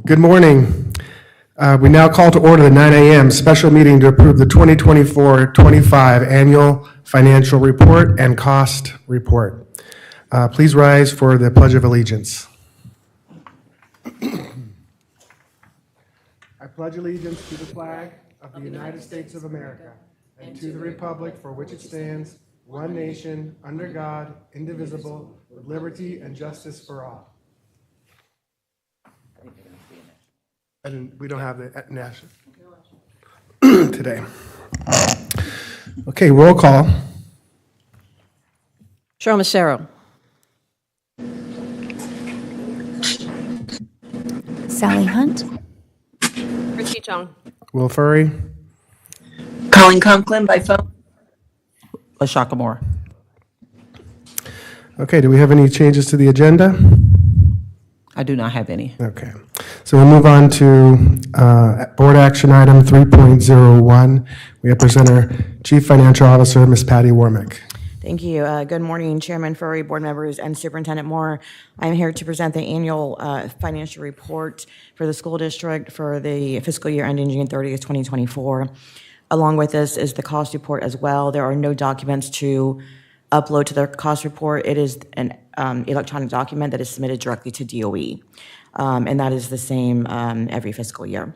Good morning. We now call to order the 9 a.m. special meeting to approve the 2024-25 annual financial report and cost report. Please rise for the Pledge of Allegiance. I pledge allegiance to the flag of the United States of America and to the republic for which it stands, one nation, under God, indivisible, with liberty and justice for all. And we don't have the national today. Okay, roll call. Cheryl Massero. Sally Hunt. Richie Chong. Will Furry. Colin Conklin by phone. LaShaka Moore. Okay, do we have any changes to the agenda? I do not have any. Okay, so we'll move on to board action item 3.01. We have presenter Chief Financial Officer, Ms. Patty Warmick. Thank you. Good morning, Chairman Furry, board members, and Superintendent Moore. I'm here to present the annual financial report for the school district for the fiscal year ending June 30th, 2024. Along with this is the cost report as well. There are no documents to upload to the cost report. It is an electronic document that is submitted directly to DOE, and that is the same every fiscal year.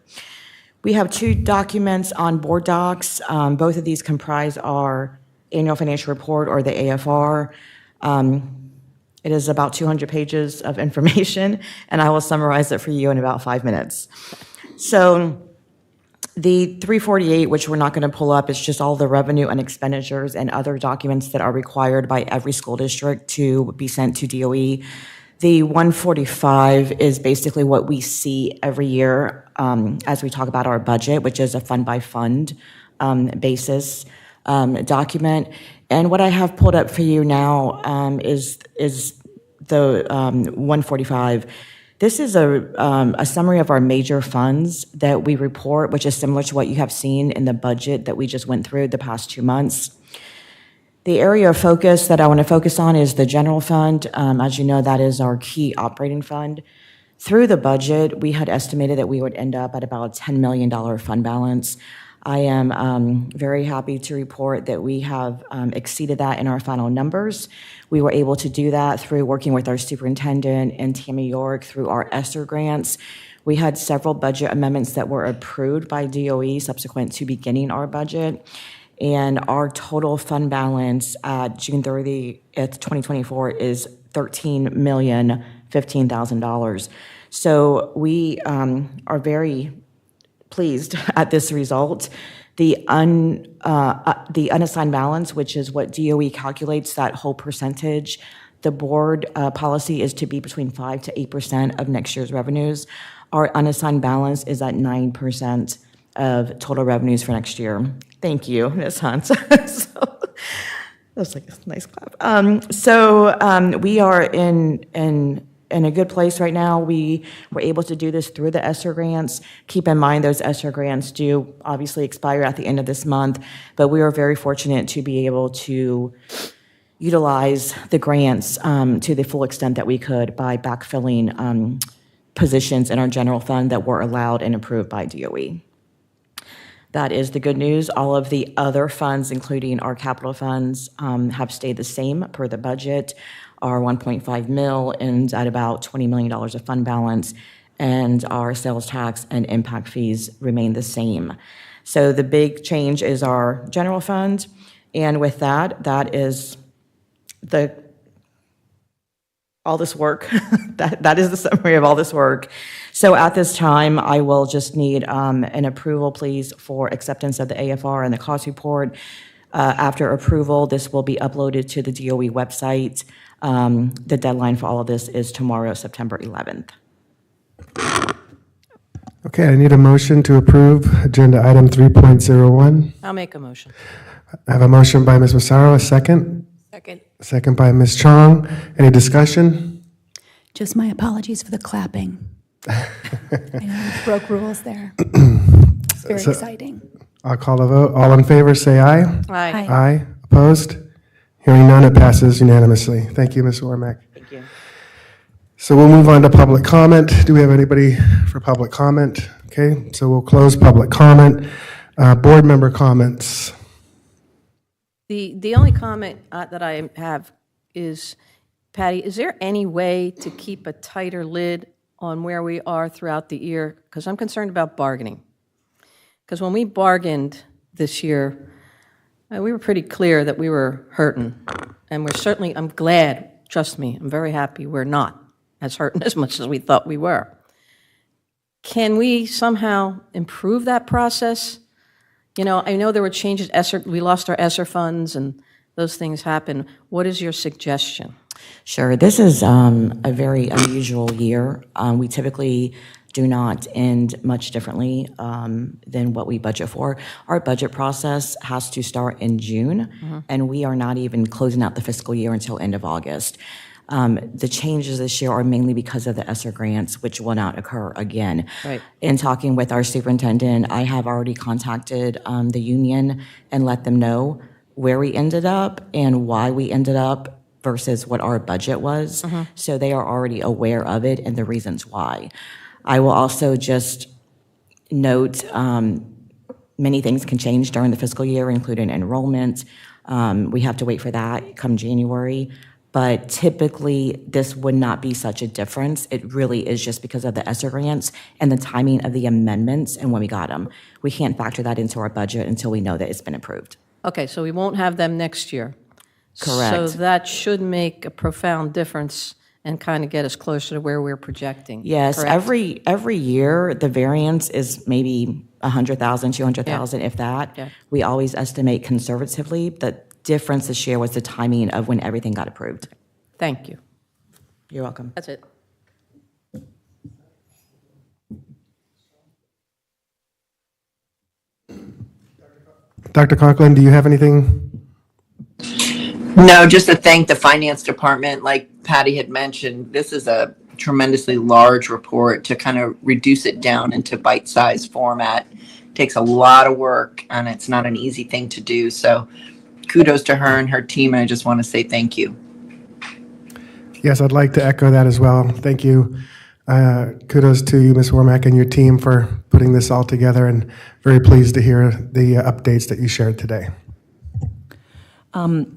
We have two documents on board docs. Both of these comprise our annual financial report, or the AFR. It is about 200 pages of information, and I will summarize it for you in about 5 minutes. So the 348, which we're not going to pull up, is just all the revenue and expenditures and other documents that are required by every school district to be sent to DOE. The 145 is basically what we see every year as we talk about our budget, which is a fund-by-fund basis document. And what I have pulled up for you now is the 145. This is a summary of our major funds that we report, which is similar to what you have seen in the budget that we just went through the past 2 months. The area of focus that I want to focus on is the general fund. As you know, that is our key operating fund. Through the budget, we had estimated that we would end up at about a $10 million fund balance. I am very happy to report that we have exceeded that in our final numbers. We were able to do that through working with our superintendent and Tammy York through our ESSER grants. We had several budget amendments that were approved by DOE subsequent to beginning our budget. And our total fund balance at June 30th, 2024 is $13,015,000. So we are very pleased at this result. The unassigned balance, which is what DOE calculates that whole percentage, the board policy is to be between 5 to 8% of next year's revenues. Our unassigned balance is at 9% of total revenues for next year. Thank you, Ms. Hunt. That's like a nice clap. We are in a good place right now. We were able to do this through the ESSER grants. Keep in mind those ESSER grants do obviously expire at the end of this month, but we are very fortunate to be able to utilize the grants to the full extent that we could by backfilling positions in our general fund that were allowed and approved by DOE. That is the good news. All of the other funds, including our capital funds, have stayed the same per the budget. Our 1.5 mil ends at about $20 million of fund balance, and our sales tax and impact fees remain the same. So the big change is our general fund, and with that, that is all this work. that is the summary of all this work. So at this time, I will just need an approval, please, for acceptance of the AFR and the cost report. After approval, this will be uploaded to the DOE website. The deadline for all of this is tomorrow, September 11th. Okay, I need a motion to approve agenda item 3.01. I'll make a motion. I have a motion by Ms. Massaro, a second. Second. Second by Ms. Chong. Any discussion? Just my apologies for the clapping. I know we broke rules there. It's very exciting. I'll call the vote. All in favor, say aye. Aye. Aye. Aye. Opposed? Hearing none, it passes unanimously. Thank you, Ms. Wormack. Thank you. So we'll move on to public comment. Do we have anybody for public comment? Okay, so we'll close public comment. Board member comments. The only comment that I have is, Patty, is there any way to keep a tighter lid on where we are throughout the year? Because I'm concerned about bargaining. Because when we bargained this year, we were pretty clear that we were hurting. And we're certainly, I'm glad, trust me, I'm very happy we're not as hurting as much as we thought we were. Can we somehow improve that process? You know, I know there were changes, we lost our ESSER funds and those things happen. What is your suggestion? Sure. This is a very unusual year. We typically do not end much differently than what we budget for. Our budget process has to start in June, and we are not even closing out the fiscal year until end of August. The changes this year are mainly because of the ESSER grants, which will not occur again. Right. In talking with our superintendent, I have already contacted the union and let them know where we ended up and why we ended up versus what our budget was. So they are already aware of it and the reasons why. I will also just note many things can change during the fiscal year, including enrollment. We have to wait for that come January. But typically, this would not be such a difference. It really is just because of the ESSER grants and the timing of the amendments and when we got them. We can't factor that into our budget until we know that it's been approved. Okay, so we won't have them next year. Correct. So that should make a profound difference and kind of get us closer to where we're projecting. Yes, correct? every year, the variance is maybe 100,000, 200,000, if that. Yeah. We always estimate conservatively. The difference this year was the timing of when everything got approved. Thank you. You're welcome. That's it. Dr. Conklin, do you have anything? No, just to thank the finance department. Like Patty had mentioned, this is a tremendously large report. To kind of reduce it down into bite-sized format takes a lot of work, and it's not an easy thing to do. So kudos to her and her team, and I just want to say thank you. Yes, I'd like to echo that as well. Thank you. Kudos to you, Ms. Wormack, and your team for putting this all together, and very pleased to hear the updates that you shared today.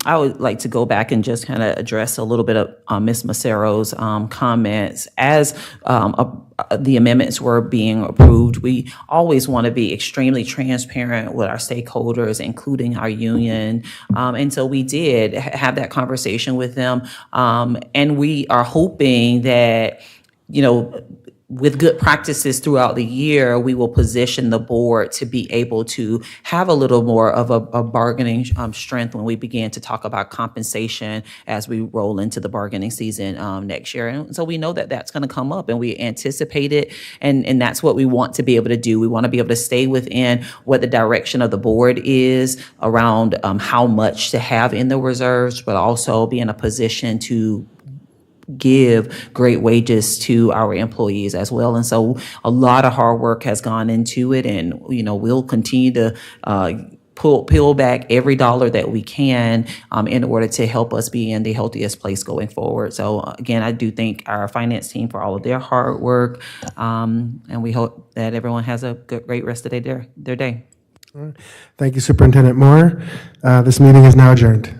I would like to go back and just kind of address a little bit of Ms. Macero's comments. As the amendments were being approved, we always want to be extremely transparent with our stakeholders, including our union. And so we did have that conversation with them. And we are hoping that, you know, with good practices throughout the year, we will position the board to be able to have a little more of a bargaining strength when we begin to talk about compensation as we roll into the bargaining season next year. And so we know that that's going to come up, and we anticipate it, and that's what we want to be able to do. We want to be able to stay within what the direction of the board is around how much to have in the reserves, but also be in a position to give great wages to our employees as well. And so a lot of hard work has gone into it, and, you know, we'll continue to peel back every dollar that we can in order to help us be in the healthiest place going forward. So again, I do thank our finance team for all of their hard work, and we hope that everyone has a great rest of their day. Thank you, Superintendent Moore. This meeting is now adjourned.